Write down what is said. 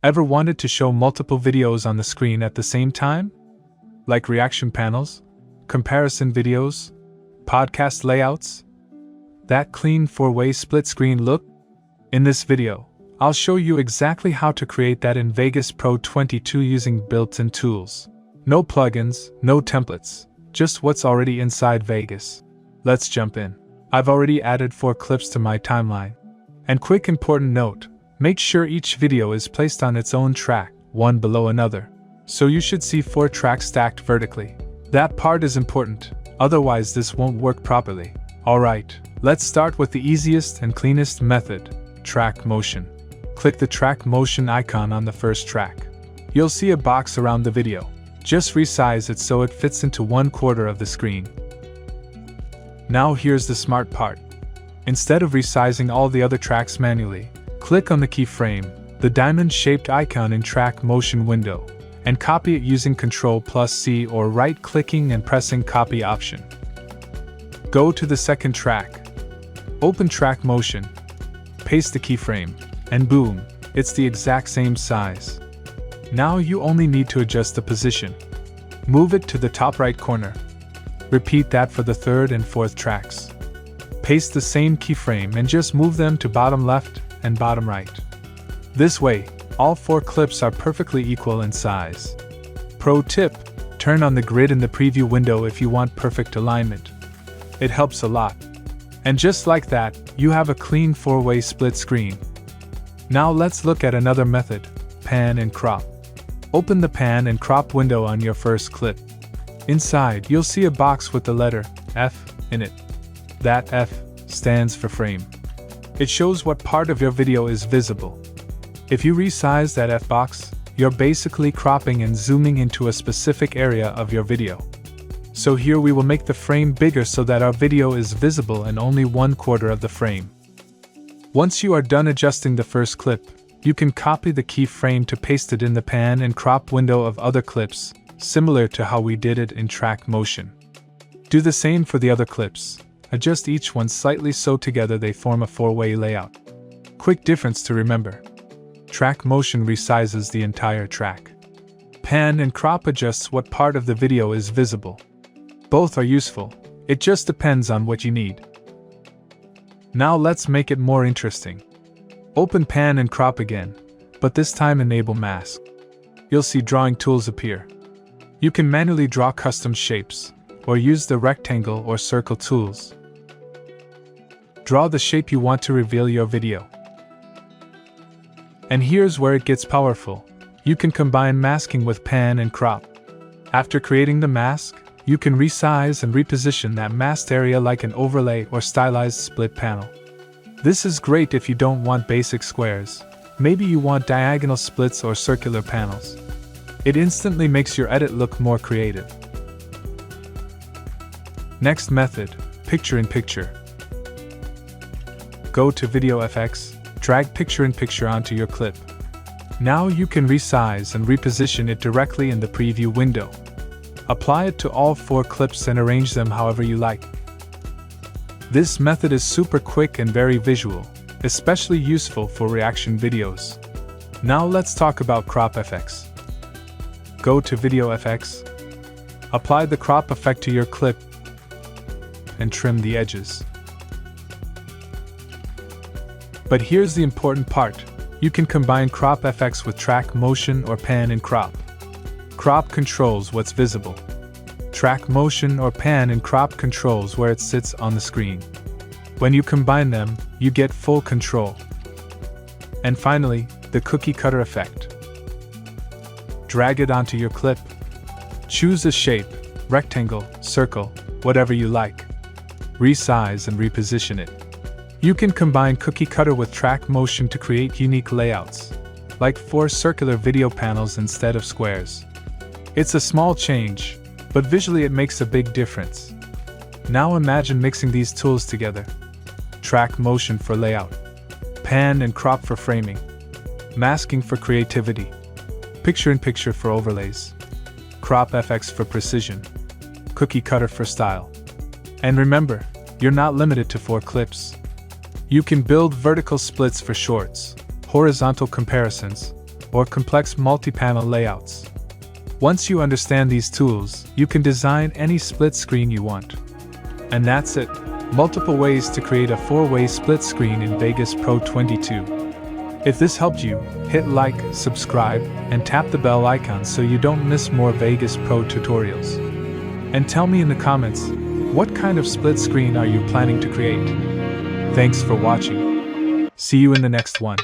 Ever wanted to show multiple videos on the screen at the same time? Like reaction panels, comparison videos, podcast layouts? That clean 4-way split screen look? In this video, I'll show you exactly how to create that in Vegas Pro 22 using built-in tools. No plugins, no templates, just what's already inside Vegas. Let's jump in. I've already added 4 clips to my timeline. And quick important note, make sure each video is placed on its own track, one below another. So you should see 4 tracks stacked vertically. That part is important, otherwise this won't work properly. Alright, let's start with the easiest and cleanest method, track motion. Click the track motion icon on the first track. You'll see a box around the video. Just resize it so it fits into 1/4 of the screen. Now here's the smart part. Instead of resizing all the other tracks manually, click on the keyframe, the diamond-shaped icon in track motion window, and copy it using Ctrl+C or right-clicking and pressing copy option. Go to the second track. Open track motion. Paste the keyframe, and boom, it's the exact same size. Now you only need to adjust the position. Move it to the top right corner. Repeat that for the third and fourth tracks. Paste the same keyframe and just move them to bottom left and bottom right. This way, all 4 clips are perfectly equal in size. Pro tip: turn on the grid in the preview window if you want perfect alignment. It helps a lot. And just like that, you have a clean 4-way split screen. Now let's look at another method, pan and crop. Open the pan and crop window on your first clip. Inside, you'll see a box with the letter F in it. That F stands for frame. It shows what part of your video is visible. If you resize that F box, you're basically cropping and zooming into a specific area of your video. So here we will make the frame bigger so that our video is visible in only 1/4 of the frame. Once you are done adjusting the first clip, you can copy the keyframe to paste it in the pan and crop window of other clips, similar to how we did it in track motion. Do the same for the other clips. Adjust each one slightly so together they form a 4-way layout. Quick difference to remember. Track motion resizes the entire track. Pan and crop adjusts what part of the video is visible. Both are useful, it just depends on what you need. Now let's make it more interesting. Open pan and crop again, but this time enable mask. You'll see drawing tools appear. You can manually draw custom shapes, or use the rectangle or circle tools. Draw the shape you want to reveal your video. And here's where it gets powerful. You can combine masking with pan and crop. After creating the mask, you can resize and reposition that masked area like an overlay or stylized split panel. This is great if you don't want basic squares. Maybe you want diagonal splits or circular panels. It instantly makes your edit look more creative. Next method, picture-in-picture. Go to Video FX, drag picture-in-picture onto your clip. Now you can resize and reposition it directly in the preview window. Apply it to all 4 clips and arrange them however you like. This method is super quick and very visual, especially useful for reaction videos. Now let's talk about crop effects. Go to Video FX. Apply the crop effect to your clip and trim the edges. But here's the important part. You can combine crop effects with track motion or pan and crop. Crop controls what's visible. Track motion or pan and crop controls where it sits on the screen. When you combine them, you get full control. And finally, the cookie cutter effect. Drag it onto your clip. Choose a shape, rectangle, circle, whatever you like. Resize and reposition it. You can combine cookie cutter with track motion to create unique layouts, like 4 circular video panels instead of squares. It's a small change, but visually it makes a big difference. Now imagine mixing these tools together. Track motion for layout, pan and crop for framing, masking for creativity, picture-in-picture for overlays, crop FX for precision, cookie cutter for style. And remember, you're not limited to 4 clips. You can build vertical splits for shorts, horizontal comparisons, or complex multi-panel layouts. Once you understand these tools, you can design any split screen you want. And that's it. Multiple ways to create a 4-way split screen in Vegas Pro 22. If this helped you, hit like, subscribe, and tap the bell icon so you don't miss more Vegas Pro tutorials. And tell me in the comments, what kind of split screen are you planning to create? Thanks for watching. See you in the next one.